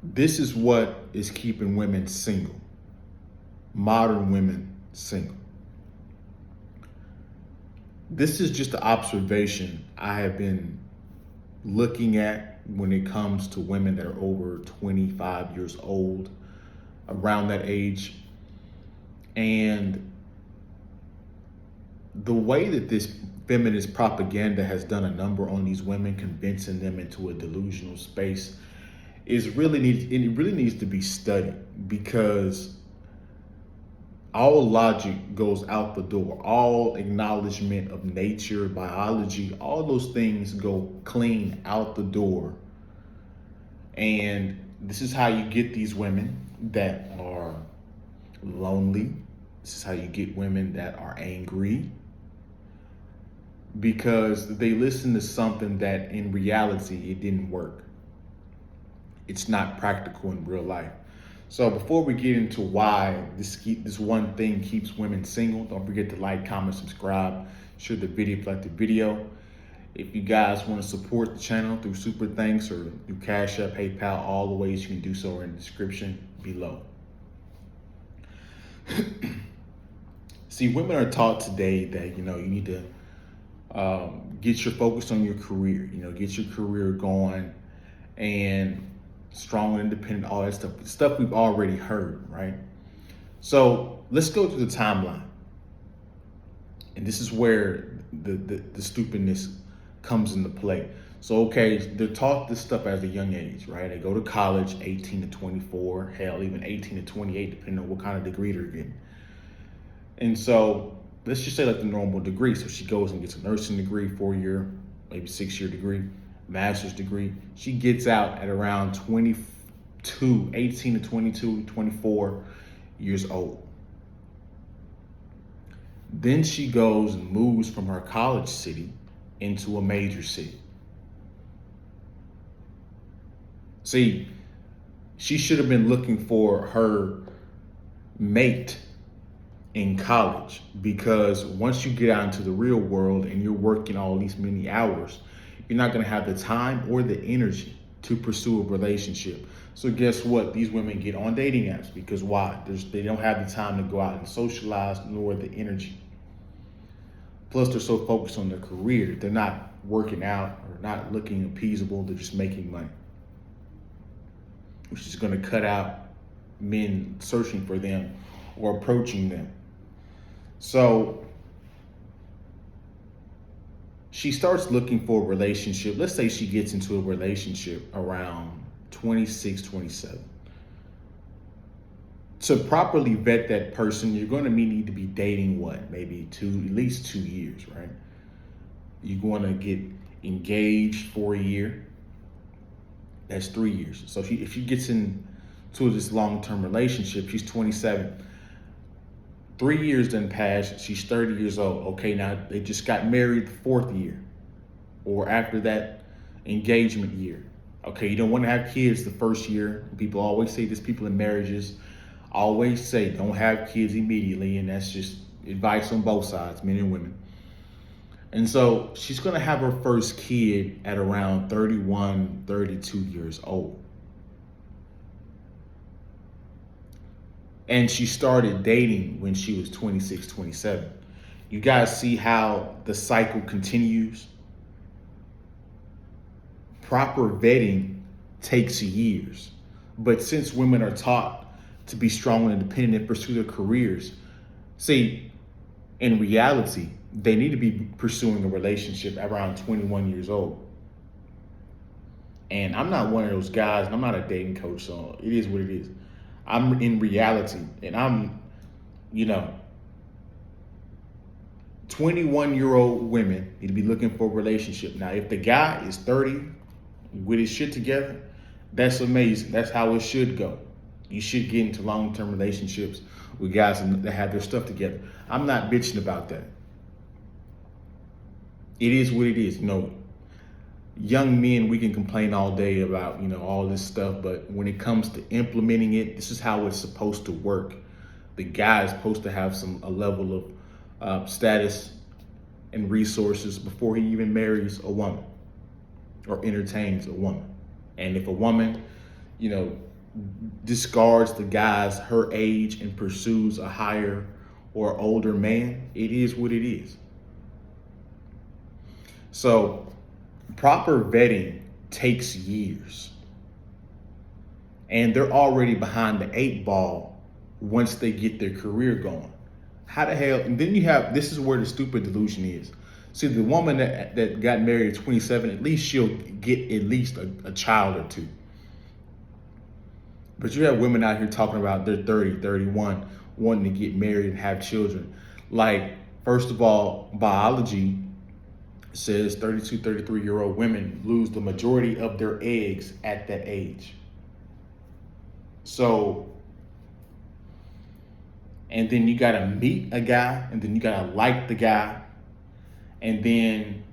This is what is keeping women single, modern women single. This is just an observation I have been looking at when it comes to women that are over 25 years old, around that age. And the way that this feminist propaganda has done a number on these women, convincing them into a delusional space, it really needs to be studied, because all logic goes out the door. All acknowledgement of nature, biology, all those things go clean out the door. And this is how you get these women that are lonely. This is how you get women that are angry, because they listen to something that in reality it didn't work. It's not practical in real life. So before we get into why this one thing keeps women single, don't forget to like, comment, subscribe, share the video if you like the video. If you guys want to support the channel through Super Thanks or through Cashapp, PayPal, all the ways you can do so are in the description below. See, women are taught today that, you need to get your focus on your career, get your career going, and strong, independent, all that stuff we've already heard, right? So let's go to the timeline. And this is where the stupidness comes into play. So, okay, they're taught this stuff at a young age, right? They go to college, 18 to 24, hell, even 18 to 28, depending on what kind of degree they're getting. And so let's just say like the normal degree. So she goes and gets a nursing degree, 4-year, maybe 6-year degree, master's degree. She gets out at around 22, 18 to 22, 24 years old. Then she goes and moves from her college city into a major city. See, she should have been looking for her mate in college, because once you get out into the real world and you're working all these many hours, you're not going to have the time or the energy to pursue a relationship. So guess what? These women get on dating apps because why? They don't have the time to go out and socialize, nor the energy. Plus, they're so focused on their career, they're not working out or not looking appeasable. They're just making money, which is going to cut out men searching for them or approaching them. So she starts looking for a relationship. Let's say she gets into a relationship around 26, 27. To properly vet that person, you're going to need to be dating maybe at least 2 years, right? You're going to get engaged for a year. That's 3 years. So if she gets into this long-term relationship, she's 27. 3 years done passed, she's 30 years old. Okay, now they just got married the 4th year, or after that engagement year. Okay, you don't want to have kids the first year. People always say this, people in marriages always say don't have kids immediately, and that's just advice on both sides, men and women. And so she's going to have her first kid at around 31, 32 years old. And she started dating when she was 26, 27. You guys see how the cycle continues? Proper vetting takes years. But since women are taught to be strong and independent and pursue their careers, see, in reality, they need to be pursuing a relationship around 21 years old. And I'm not one of those guys, and I'm not a dating coach, so it is what it is. I'm in reality, and I'm, 21-year-old women need to be looking for a relationship. Now, if the guy is 30 with his shit together, that's amazing. That's how it should go. You should get into long-term relationships with guys that have their stuff together. I'm not bitching about that. It is what it is. Young men, we can complain all day about, all this stuff, but when it comes to implementing it, this is how it's supposed to work. The guy is supposed to have a level of status and resources before he even marries a woman or entertains a woman. And if a woman, discards the guys her age and pursues a higher or older man, it is what it is. So proper vetting takes years. And they're already behind the 8 ball once they get their career going. How the hell? And then you have, this is where the stupid delusion is. See, the woman that got married at 27, at least she'll get at least a child or two. But you have women out here talking about they're 30, 31, wanting to get married and have children. Like, first of all, biology says 32, 33-year-old women lose the majority of their eggs at that age. So, and then you gotta meet a guy, and then you gotta like the guy, and then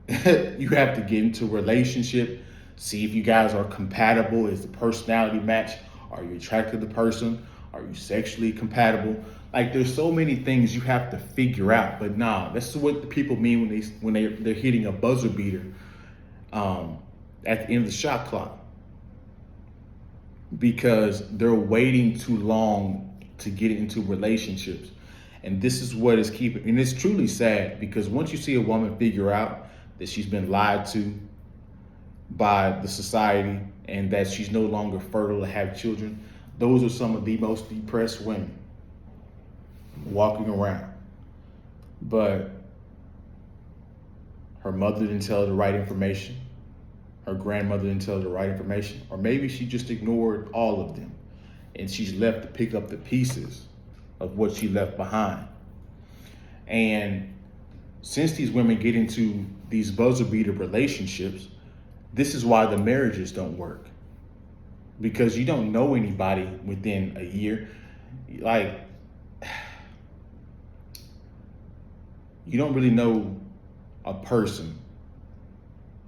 you have to get into a relationship, see if you guys are compatible. Is the personality match? Are you attracted to the person? Are you sexually compatible? Like, there's so many things you have to figure out. But nah, that's what the people mean when they're hitting a buzzer beater at the end of the shot clock, because they're waiting too long to get into relationships. And this is what is keeping, and it's truly sad, because once you see a woman figure out that she's been lied to by the society and that she's no longer fertile to have children, those are some of the most depressed women walking around. But her mother didn't tell her the right information. Her grandmother didn't tell her the right information. Or maybe she just ignored all of them, and she's left to pick up the pieces of what she left behind. And since these women get into these buzzer beater relationships, this is why the marriages don't work. Because you don't know anybody within a year. Like, you don't really know a person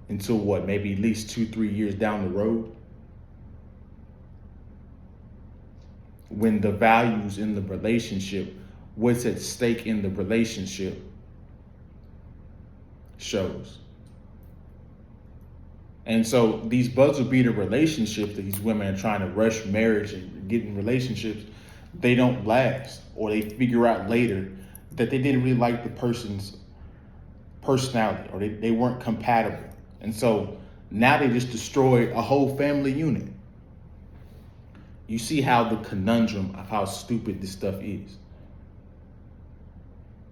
until what, maybe at least 2-3 years down the road, when the values in the relationship, what's at stake in the relationship, shows. And so these buzzer beater relationships that these women are trying to rush marriage and get in relationships, they don't last. Or they figure out later that they didn't really like the person's personality, or they weren't compatible. And so now they just destroy a whole family unit. You see how the conundrum of how stupid this stuff is.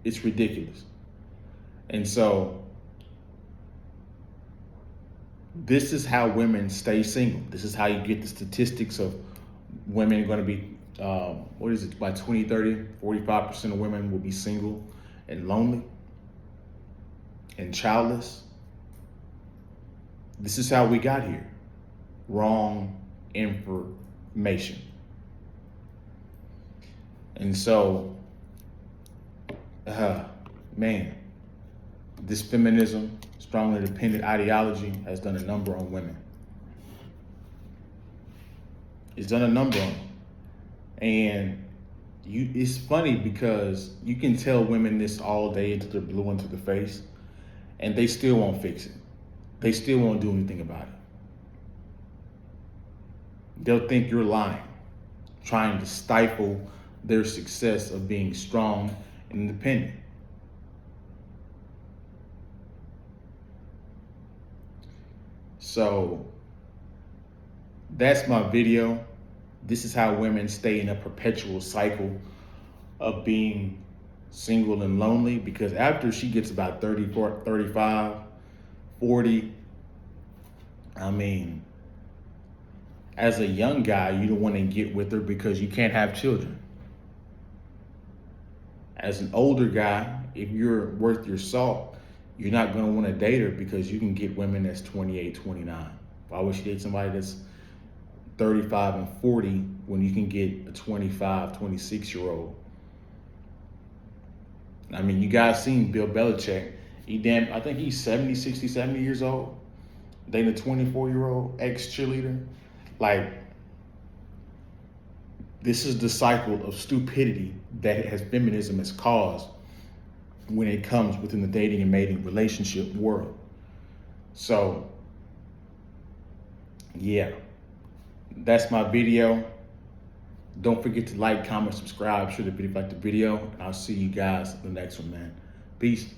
It's ridiculous. And so this is how women stay single. This is how you get the statistics of women are going to be, by 2030, 45% of women will be single and lonely and childless. This is how we got here. Wrong information. And so, man, this feminism, strongly dependent ideology has done a number on women. It's done a number on them. And it's funny because you can tell women this all day until they're blue into the face, and they still won't fix it. They still won't do anything about it. They'll think you're lying, trying to stifle their success of being strong and independent. So that's my video. This is how women stay in a perpetual cycle of being single and lonely, because after she gets about 34, 35, 40, I mean, as a young guy, you don't want to get with her because you can't have children. As an older guy, if you're worth your salt, you're not going to want to date her because you can get women that's 28, 29. Why would she date somebody that's 35 and 40 when you can get a 25, 26-year-old? I mean, you guys seen Bill Belichick. I think he's 70 years old, dating a 24-year-old ex-cheerleader. Like, this is the cycle of stupidity that feminism has caused when it comes within the dating and mating relationship world. So, yeah, That's my video. Don't forget to like, comment, subscribe, share the video, like the video, and I'll see you guys in the next one, man. Peace.